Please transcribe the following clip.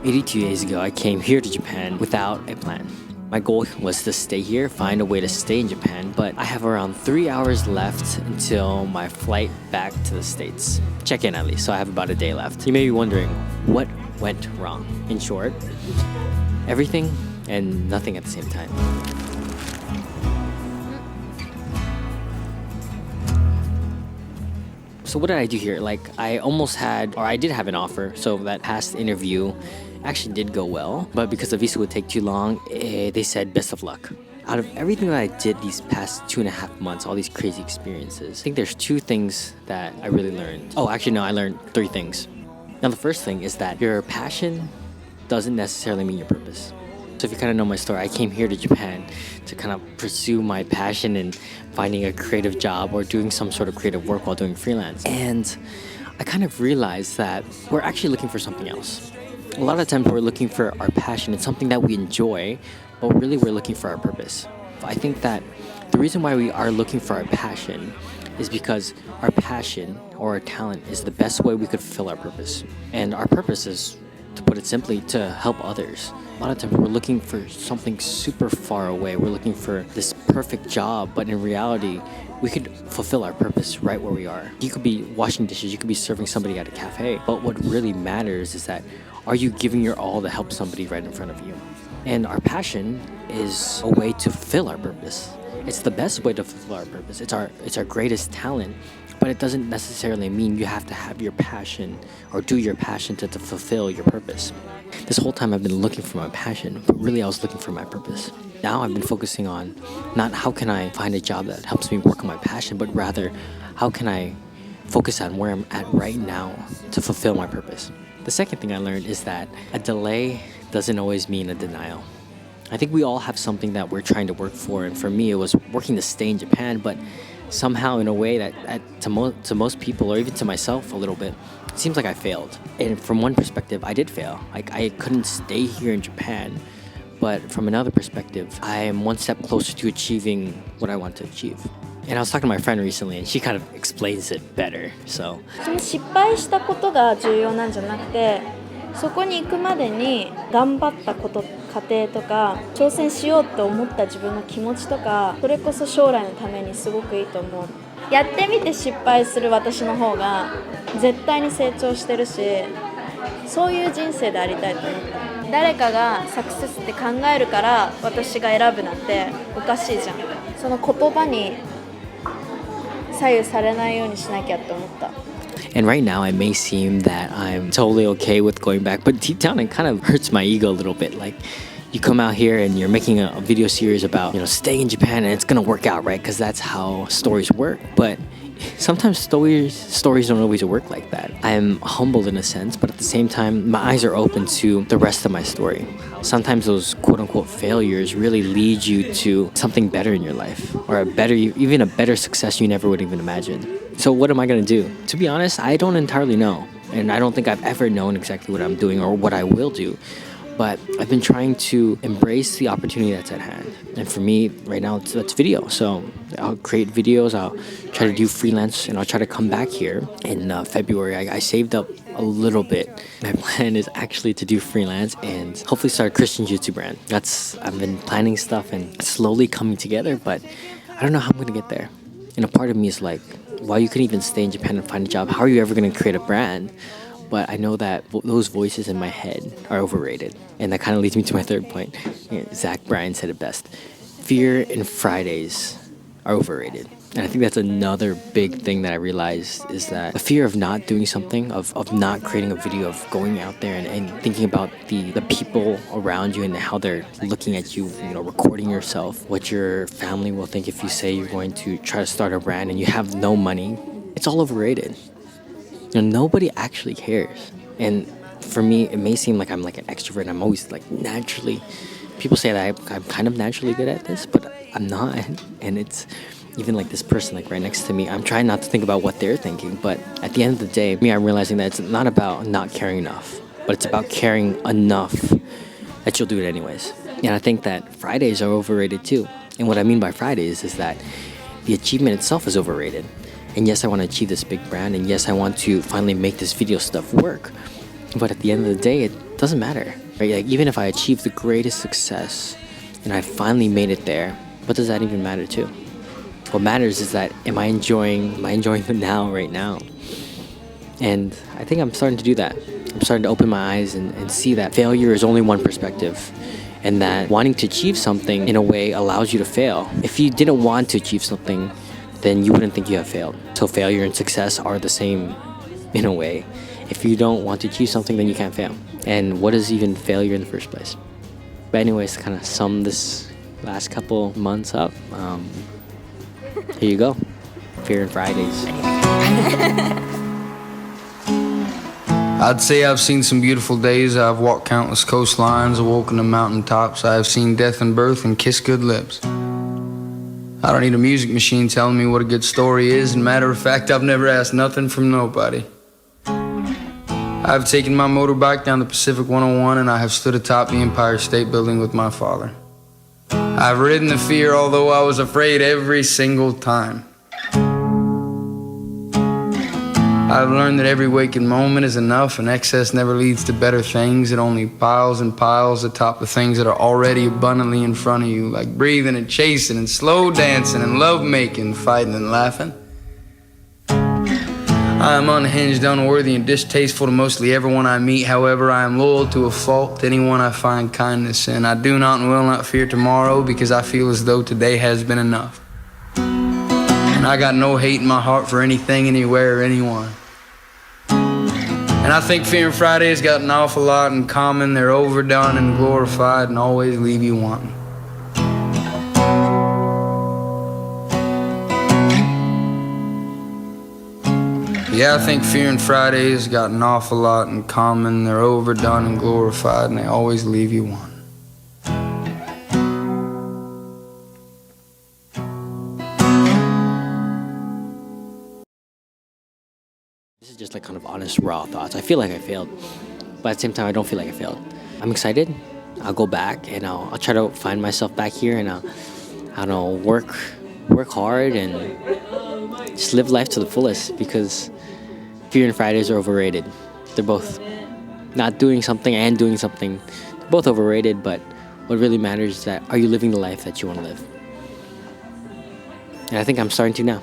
82 days ago, I came here to Japan without a plan. My goal was to stay here, find a way to stay in Japan, but I have around 3 hours left until my flight back to the States. Check in at least, so I have about a day left. You may be wondering, what went wrong? In short, everything and nothing at the same time. So what did I do here? I did have an offer, so that past interview actually did go well, but because the visa would take too long, they said best of luck. Out of everything that I did these past 2.5 months, all these crazy experiences, I think there's 2 things that I really learned. Oh, actually no, I learned 3 things. Now the first thing is that your passion doesn't necessarily mean your purpose. So if you kind of know my story, I came here to Japan to kind of pursue my passion in finding a creative job or doing some sort of creative work while doing freelance. And I kind of realized that we're actually looking for something else. A lot of times we're looking for our passion. It's something that we enjoy, but really we're looking for our purpose. I think that the reason why we are looking for our passion is because our passion or our talent is the best way we could fulfill our purpose. And our purpose is, to put it simply, to help others. A lot of times we're looking for something super far away. We're looking for this perfect job, but in reality, we could fulfill our purpose right where we are. You could be washing dishes, you could be serving somebody at a cafe, but what really matters is that, are you giving your all to help somebody right in front of you? And our passion is a way to fulfill our purpose. It's the best way to fulfill our purpose. It's our greatest talent, but it doesn't necessarily mean you have to have your passion or do your passion to fulfill your purpose. This whole time I've been looking for my passion, but really I was looking for my purpose. Now I've been focusing on not how can I find a job that helps me work on my passion, but rather how can I focus on where I'm at right now to fulfill my purpose. The second thing I learned is that a delay doesn't always mean a denial. I think we all have something that we're trying to work for, and for me it was working to stay in Japan, but somehow in a way that to most people, or even to myself a little bit, it seems like I failed. And from one perspective, I did fail. Like, I couldn't stay here in Japan, but from another perspective, I am one step closer to achieving what I want to achieve. And I was talking to my friend recently, and she kind of explains it better. So その失敗したことが重要なんじゃなくて、そこに行くまでに頑張ったこと、過程とか挑戦しようと思った自分の気持ちとか、それこそ将来のためにすごくいいと思う。やってみて失敗する私の方が絶対に成長してるし、そういう人生でありたいと思った。誰かがサクセスって考えるから私が選ぶなんておかしいじゃん。その言葉に左右されないようにしなきゃって思った。And right now, it may seem that I'm totally okay with going back, but deep down, it kind of hurts my ego a little bit. Like, you come out here and you're making a video series about, staying in Japan, and it's gonna work out, right? Because that's how stories work. But sometimes stories don't always work like that. I'm humbled in a sense, but at the same time, my eyes are open to the rest of my story. Sometimes those quote-unquote failures really lead you to something better in your life, or even a better success you never would even imagine. So what am I gonna do? To be honest, I don't entirely know, and I don't think I've ever known exactly what I'm doing or what I will do. But I've been trying to embrace the opportunity that's at hand. And for me, right now, that's video. So I'll create videos, I'll try to do freelance, and I'll try to come back here in February. I saved up a little bit. My plan is actually to do freelance and hopefully start a Christian YouTube brand. I've been planning stuff and it's slowly coming together, but I don't know how I'm gonna get there. And a part of me is like, while you can even stay in Japan and find a job, how are you ever gonna create a brand? But I know that those voices in my head are overrated. And that kind of leads me to my third point. Zach Bryan said it best. Fear and Fridays are overrated. And I think that's another big thing that I realized, is that the fear of not doing something, of not creating a video, of going out there and thinking about the people around you and how they're looking at you, recording yourself, what your family will think if you say you're going to try to start a brand and you have no money. It's all overrated. Nobody actually cares. And for me, it may seem like I'm like an extrovert and I'm always like naturally, people say that I'm kind of naturally good at this, but I'm not. And it's even like this person like right next to me, I'm trying not to think about what they're thinking, but at the end of the day, I'm realizing that it's not about not caring enough, but it's about caring enough that you'll do it anyways. And I think that Fridays are overrated too. And what I mean by Fridays is that the achievement itself is overrated. And yes, I want to achieve this big brand, and yes, I want to finally make this video stuff work. But at the end of the day, doesn't matter. Right? Like, even if I achieve the greatest success and I finally made it there, what does that even matter to? What matters is that am I enjoying the now, right now? And I think I'm starting to do that. I'm starting to open my eyes and see that failure is only one perspective, and that wanting to achieve something in a way allows you to fail. If you didn't want to achieve something, then you wouldn't think you have failed. So failure and success are the same in a way. If you don't want to achieve something, then you can't fail. And what is even failure in the first place? But anyways, to kind of sum this last couple months up, here you go. Fear and Fridays. I'd say I've seen some beautiful days. I've walked countless coastlines, awoken to mountaintops. I have seen death and birth and kissed good lips. I don't need a music machine telling me what a good story is. And matter of fact, I've never asked nothing from nobody. I've taken my motorbike down the Pacific 101, and I have stood atop the Empire State Building with my father. I've ridden the fear, although I was afraid every single time. I've learned that every waking moment is enough, and excess never leads to better things. It only piles and piles atop the things that are already abundantly in front of you, like breathing and chasing and slow dancing and love making, fighting and laughing. I am unhinged, unworthy, and distasteful to mostly everyone I meet. However, I am loyal to a fault to anyone I find kindness in. I do not and will not fear tomorrow, because I feel as though today has been enough. And I got no hate in my heart for anything, anywhere, or anyone. And I think Fear and Friday's got an awful lot in common. They're overdone and glorified and always leave you wanting. Yeah, I think Fear and Friday's got an awful lot in common. They're overdone and glorified and they always leave you wanting. This is just like kind of honest, raw thoughts. I feel like I failed, but at the same time, I don't feel like I failed. I'm excited. I'll go back and I'll try to find myself back here, and I'll work hard and just live life to the fullest, because Fear and Fridays are overrated. They're both not doing something and doing something. They're both overrated, but what really matters is that are you living the life that you want to live? And I think I'm starting to now.